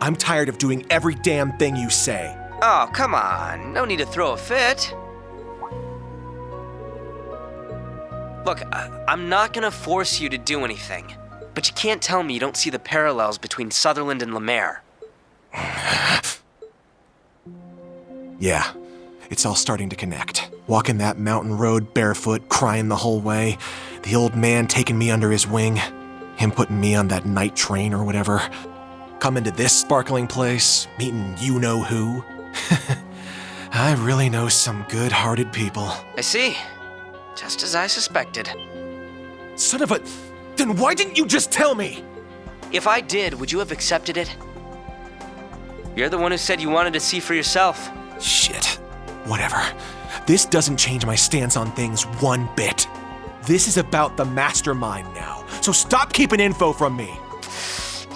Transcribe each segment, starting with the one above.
I'm tired of doing every damn thing you say. Oh, come on. No need to throw a fit. Look, I'm not gonna force you to do anything, but you can't tell me you don't see the parallels between Sutherland and Lemaire. Yeah, it's all starting to connect. Walking that mountain road barefoot, crying the whole way, the old man taking me under his wing, him putting me on that night train or whatever, coming to this sparkling place, meeting you-know-who. I really know some good-hearted people. I see. Just as I suspected. Son of a... Then why didn't you just tell me? If I did, would you have accepted it? You're the one who said you wanted to see for yourself. Shit. Whatever. This doesn't change my stance on things one bit. This is about the mastermind now, so stop keeping info from me.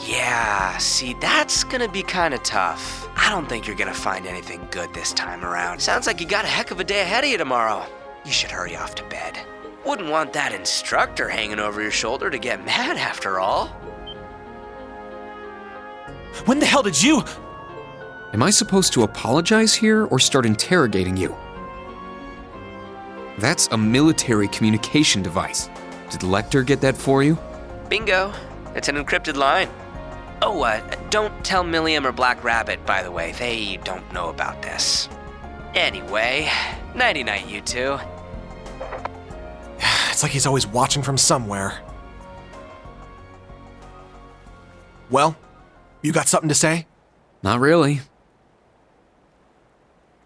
Yeah, see, that's gonna be kinda tough. I don't think you're gonna find anything good this time around. Sounds like you got a heck of a day ahead of you tomorrow. You should hurry off to bed. Wouldn't want that instructor hanging over your shoulder to get mad after all. When the hell did you... Am I supposed to apologize here or start interrogating you? That's a military communication device. Did Lecter get that for you? Bingo. It's an encrypted line. Oh, don't tell Milliam or Black Rabbit, by the way. They don't know about this. Anyway, nighty-night, you two. It's like he's always watching from somewhere. Well, you got something to say? Not really.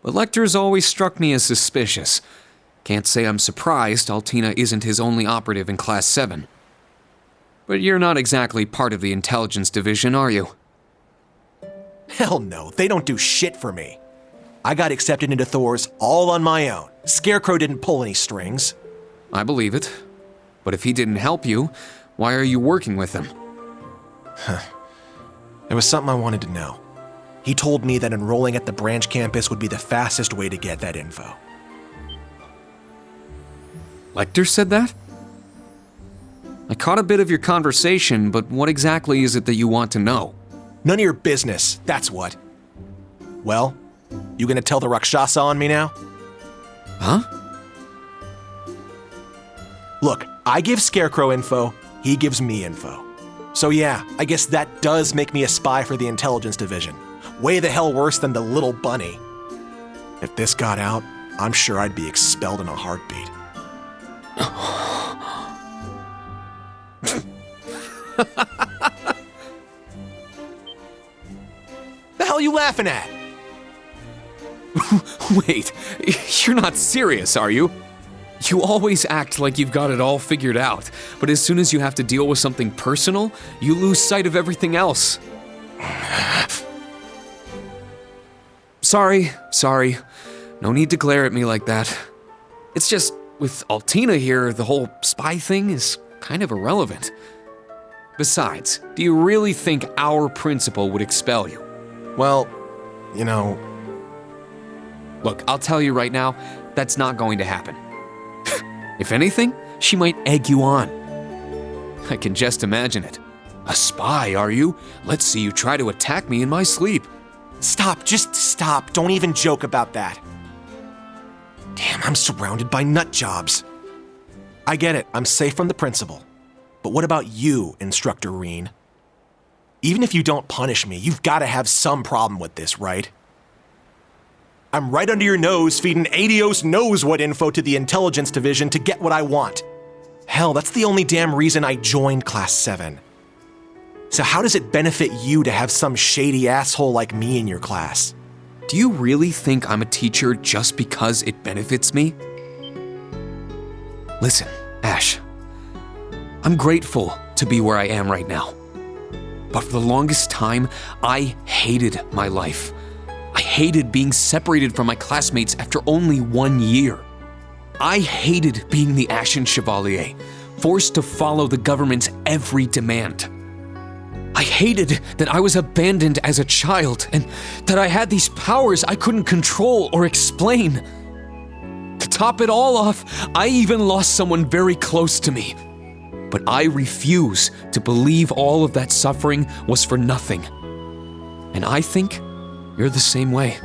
But Lecter's always struck me as suspicious. Can't say I'm surprised Altina isn't his only operative in Class 7. But you're not exactly part of the intelligence division, are you? Hell no, they don't do shit for me. I got accepted into Thor's all on my own. Scarecrow didn't pull any strings. I believe it. But if he didn't help you, why are you working with him? There was something I wanted to know. He told me that enrolling at the branch campus would be the fastest way to get that info. Lecter said that? I caught a bit of your conversation, but what exactly is it that you want to know? None of your business, that's what. Well, you gonna tell the Rakshasa on me now? Huh? Look, I give Scarecrow info, he gives me info. So yeah, I guess that does make me a spy for the intelligence division. Way the hell worse than the little bunny. If this got out, I'm sure I'd be expelled in a heartbeat. The hell are you laughing at? Wait, you're not serious, are you? You always act like you've got it all figured out, but as soon as you have to deal with something personal, you lose sight of everything else. Sorry. No need to glare at me like that. It's just, with Altina here, the whole spy thing is kind of irrelevant. Besides, do you really think our principal would expel you? Well, you know... Look, I'll tell you right now, that's not going to happen. If anything, she might egg you on. I can just imagine it. A spy, are you? Let's see you try to attack me in my sleep. Stop, just stop. Don't even joke about that. Damn, I'm surrounded by nut jobs. I get it, I'm safe from the principal. But what about you, Instructor Rean? Even if you don't punish me, you've got to have some problem with this, right? I'm right under your nose feeding Adios knows what info to the intelligence division to get what I want. Hell, that's the only damn reason I joined Class 7. So how does it benefit you to have some shady asshole like me in your class? Do you really think I'm a teacher just because it benefits me? Listen, Ash. I'm grateful to be where I am right now. But for the longest time, I hated my life. I hated being separated from my classmates after only 1 year. I hated being the Ashen Chevalier, forced to follow the government's every demand. I hated that I was abandoned as a child and that I had these powers I couldn't control or explain. To top it all off, I even lost someone very close to me. But I refuse to believe all of that suffering was for nothing. And I think you're the same way.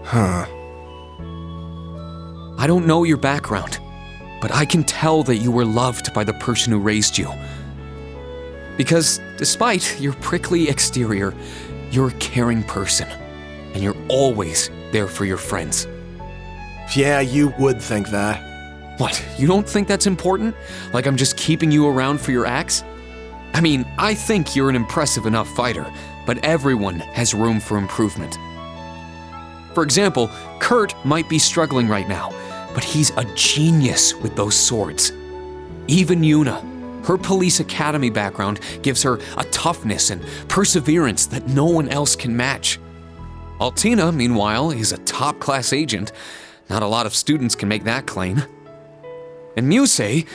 Huh. I don't know your background, but I can tell that you were loved by the person who raised you. Because despite your prickly exterior, you're a caring person, and you're always there for your friends. Yeah, you would think that. What, you don't think that's important? Like I'm just keeping you around for your acts? I mean, I think you're an impressive enough fighter, but everyone has room for improvement. For example, Kurt might be struggling right now, but he's a genius with those swords. Even Yuna, her police academy background gives her a toughness and perseverance that no one else can match. Altina, meanwhile, is a top-class agent. Not a lot of students can make that claim. And Musse,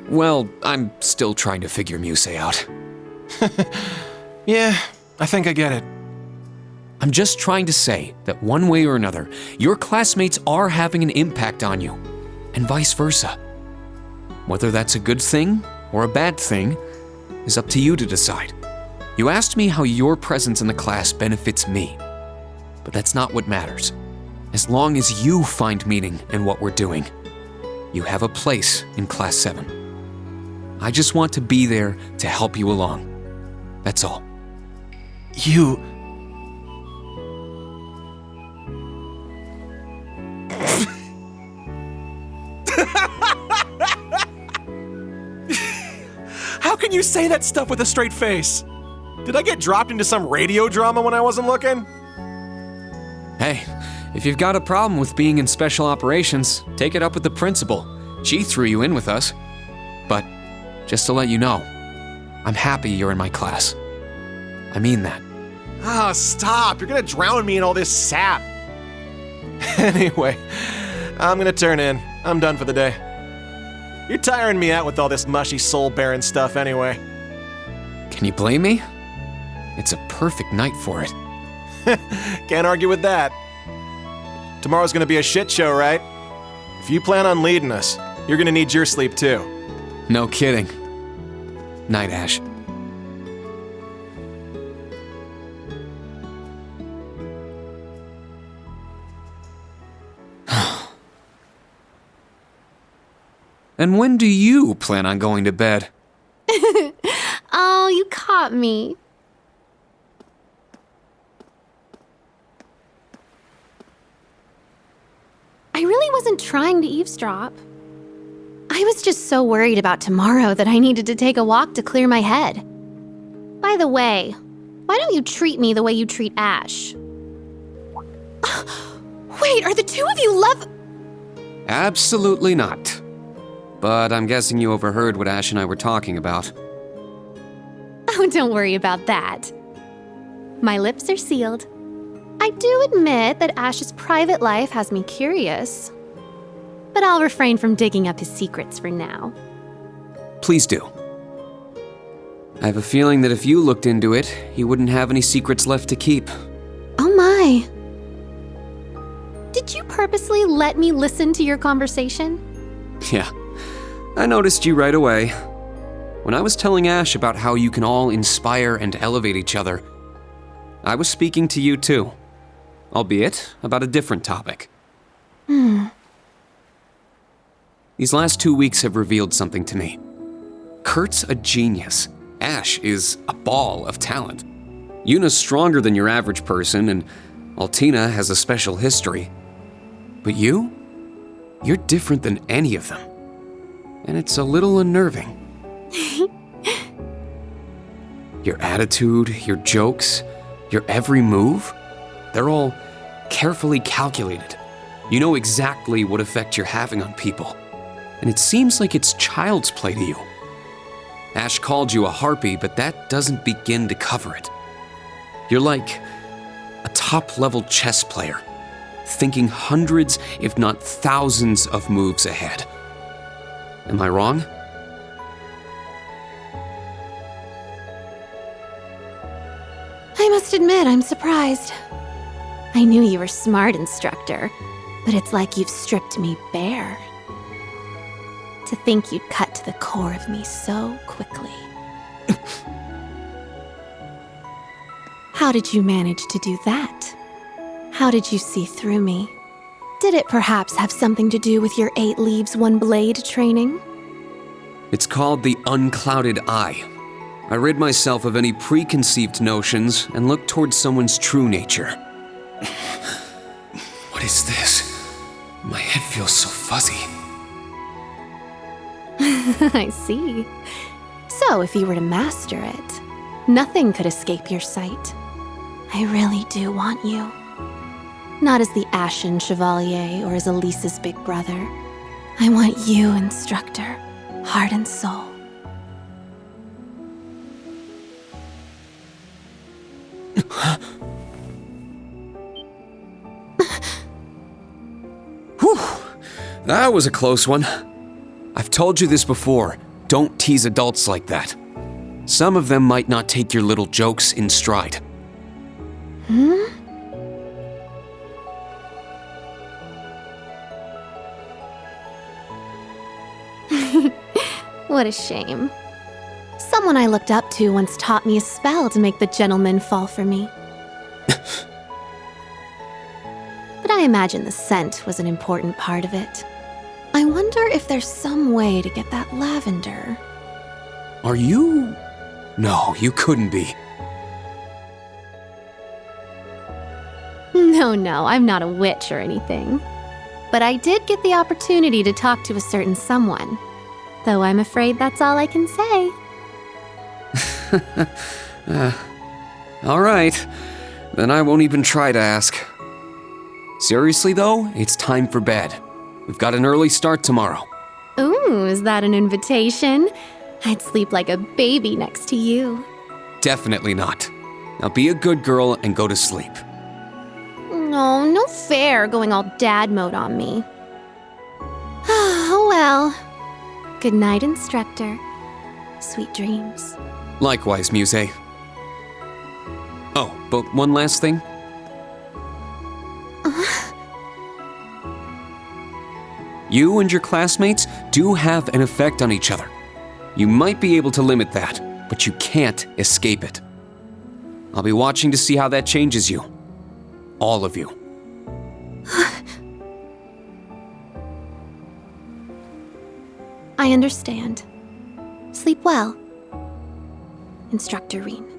well, I'm still trying to figure Musse out. Yeah, I think I get it. I'm just trying to say that one way or another, your classmates are having an impact on you, and vice versa. Whether that's a good thing or a bad thing is up to you to decide. You asked me how your presence in the class benefits me, but that's not what matters. As long as you find meaning in what we're doing, you have a place in Class 7. I just want to be there to help you along. That's all. You... How can you say that stuff with a straight face? Did I get dropped into some radio drama when I wasn't looking? Hey, if you've got a problem with being in special operations, take it up with the principal. She threw you in with us. But just to let you know, I'm happy you're in my class. I mean that. Ah, stop. You're gonna drown me in all this sap. Anyway, I'm gonna turn in. I'm done for the day. You're tiring me out with all this mushy soul-bearing stuff anyway. Can you blame me? It's a perfect night for it. Can't argue with that. Tomorrow's gonna be a shit show, right? If you plan on leading us, you're gonna need your sleep too. No kidding. Night, Ash. And when do you plan on going to bed? Oh, you caught me. I really wasn't trying to eavesdrop. I was just so worried about tomorrow that I needed to take a walk to clear my head. By the way, why don't you treat me the way you treat Ash? Wait, are the two of you Absolutely not. But I'm guessing you overheard what Ash and I were talking about. Oh, don't worry about that. My lips are sealed. I do admit that Ash's private life has me curious. But I'll refrain from digging up his secrets for now. Please do. I have a feeling that if you looked into it, you wouldn't have any secrets left to keep. Oh my. Did you purposely let me listen to your conversation? Yeah, I noticed you right away. When I was telling Ash about how you can all inspire and elevate each other, I was speaking to you too, albeit about a different topic. These last 2 weeks have revealed something to me. Kurt's a genius. Ash is a ball of talent. Yuna's stronger than your average person, and Altina has a special history. But you're different than any of them. And it's a little unnerving. Your attitude, your jokes, your every move, they're all carefully calculated. You know exactly what effect you're having on people. And it seems like it's child's play to you. Ash called you a harpy, but that doesn't begin to cover it. You're like a top-level chess player, thinking hundreds, if not thousands, of moves ahead. Am I wrong? I must admit, I'm surprised. I knew you were smart, instructor, but it's like you've stripped me bare. To think you'd cut to the core of me so quickly. How did you manage to do that? How did you see through me? Did it perhaps have something to do with your 8 leaves, 1 blade training? It's called the unclouded eye. I rid myself of any preconceived notions and look towards someone's true nature. What is this? My head feels so fuzzy. I see. So if you were to master it, nothing could escape your sight. I really do want you. Not as the Ashen Chevalier or as Elise's big brother. I want you, instructor, heart and soul. Whew, that was a close one. I've told you this before, don't tease adults like that. Some of them might not take your little jokes in stride. What a shame. Someone I looked up to once taught me a spell to make the gentleman fall for me. But I imagine the scent was an important part of it. I wonder if there's some way to get that lavender. Are you? No, you couldn't be. No, I'm not a witch or anything. But I did get the opportunity to talk to a certain someone. Though I'm afraid that's all I can say. All right, then I won't even try to ask. Seriously though, it's time for bed. We've got an early start tomorrow. Ooh, is that an invitation? I'd sleep like a baby next to you. Definitely not. Now be a good girl and go to sleep. No fair going all dad mode on me. Oh well. Good night, instructor. Sweet dreams. Likewise, Musse. Oh, but one last thing. You and your classmates do have an effect on each other. You might be able to limit that, but you can't escape it. I'll be watching to see how that changes you. All of you. I understand. Sleep well, Instructor Rean.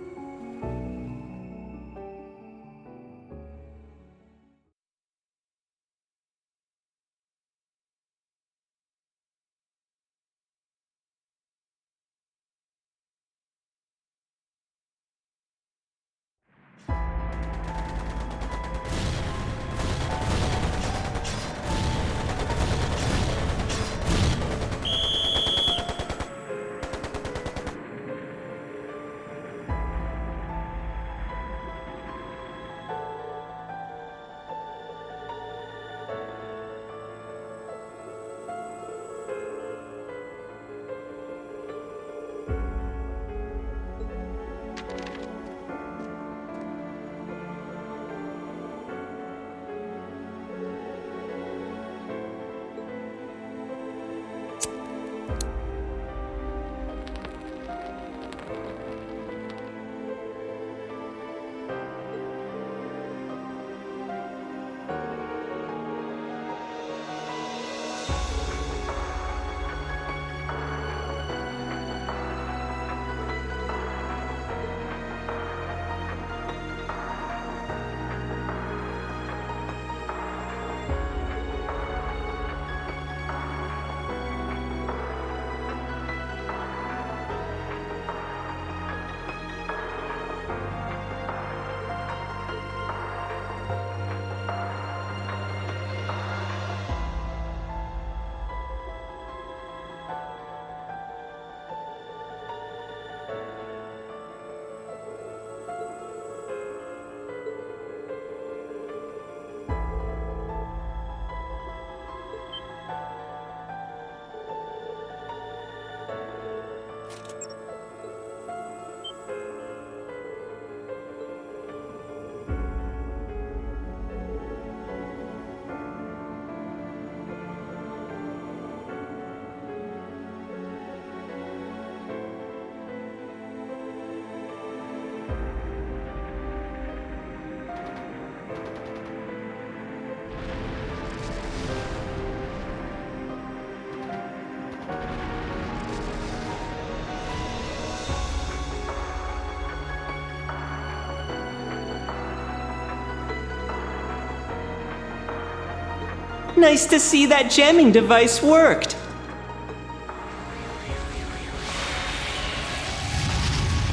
Nice to see that jamming device worked.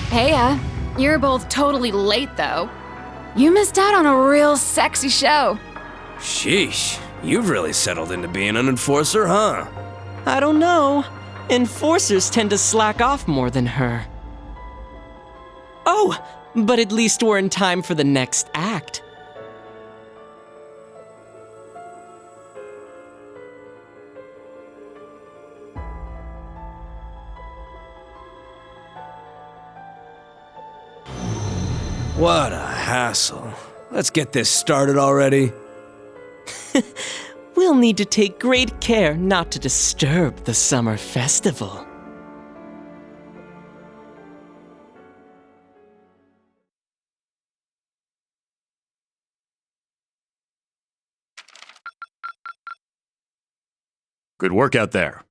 Hey, you're both totally late, though. You missed out on a real sexy show. Sheesh, you've really settled into being an enforcer, huh? I don't know. Enforcers tend to slack off more than her. Oh, but at least we're in time for the next act. What a hassle. Let's get this started already. We'll need to take great care not to disturb the summer festival. Good work out there.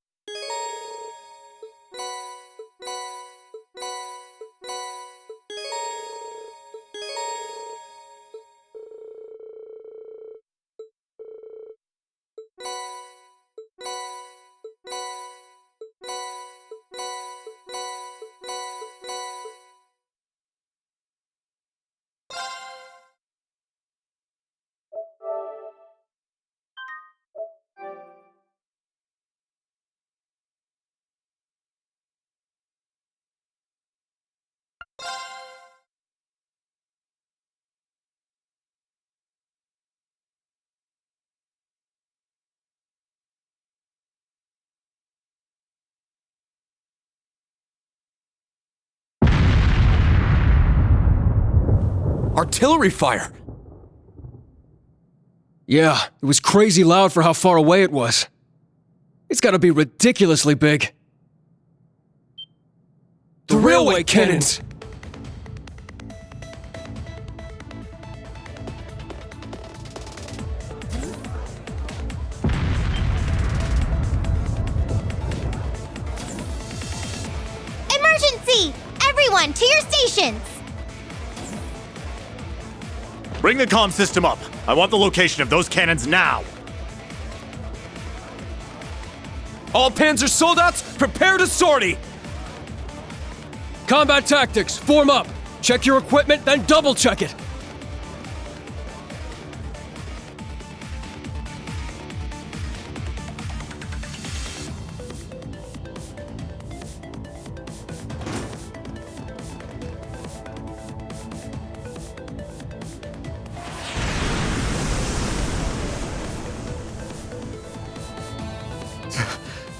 Artillery fire! Yeah, it was crazy loud for how far away it was. It's gotta be ridiculously big. The railway cannons! Emergency! Everyone, to your stations! Bring the comm system up. I want the location of those cannons now. All Panzer soldiers, prepare to sortie! Combat tactics, form up! Check your equipment, then double check it!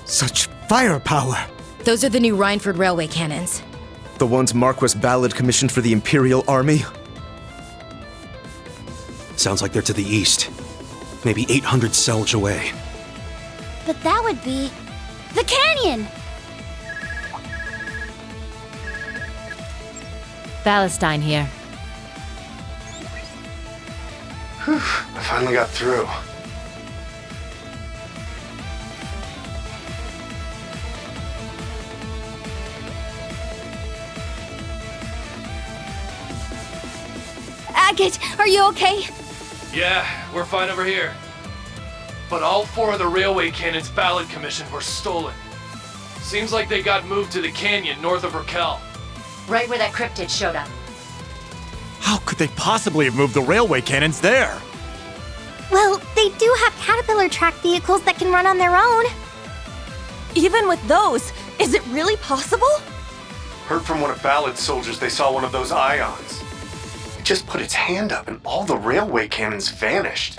Such firepower! Those are the new Rhineford Railway cannons. The ones Marquis Ballard commissioned for the Imperial Army? Sounds like they're to the east. Maybe 800 selge away. But that would be the canyon! Palestine here. I finally got through. Agate, are you okay? Yeah, we're fine over here. But all 4 of the railway cannons Ballard commissioned were stolen. Seems like they got moved to the canyon north of Raquel. Right where that cryptid showed up. How could they possibly have moved the railway cannons there? Well, they do have caterpillar track vehicles that can run on their own. Even with those, is it really possible? Heard from one of Ballard's soldiers they saw one of those ions. It just put its hand up and all the railway cannons vanished.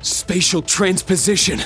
Spatial transposition!